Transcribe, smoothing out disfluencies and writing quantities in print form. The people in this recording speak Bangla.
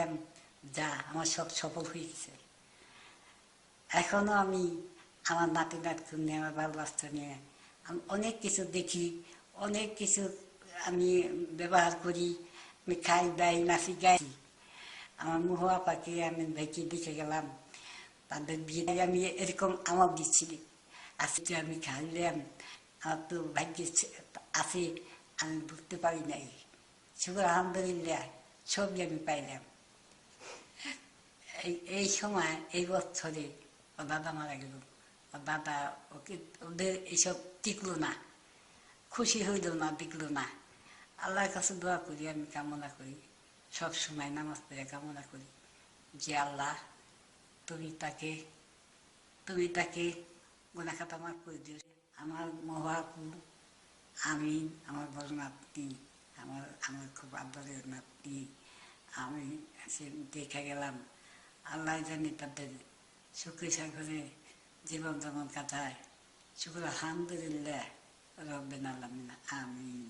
ভাবলাম যা আমার সব সফল হয়ে গেছে। এখনো আমি আমার নাতি নাতনি নিয়ে আমার বাল বাচ্চা নিয়ে আমি অনেক কিছু দেখি, অনেক কিছু আমি ব্যবহার করি, আমি খাই দাই নাচি গাই। আমার মুহু আপাকে আমি ভাইকে দেখে গেলাম, তাদের বিয়ে আমি এরকম আমার দিচ্ছি আজকে আমি খাইলাম, আমার তো ভাগ্য আছে আমি বুঝতে পারি নাই। শুক্র আলহামদুলিল্লাহ সবই আমি পাইলাম। এই সময় এই বছরে ওর দাদা মারা গেল। ওর দাদা ওকে ওদের এইসব টিকলো না, খুশি হইল না, টিকলো না। আল্লাহর কাছে দোয়া করি, আমি কামনা করি, সব সময় নামাজ পড়ে কামনা করি যে আল্লাহ তুমি তাকে গুনাহ খাতা মাফ করে দিও। আমার মহাপু আমি, আমার বড় নাতনি, আমার আমার খুব আদরের নাতনি, আমি সে দেখে গেলাম। আল্লাহ জানি তাদের সুখে সাগরে জীবন যেমন কাটায়। শুক্র আলহামদুলিল্লাহ রব্বিল আলামিন, আমিন।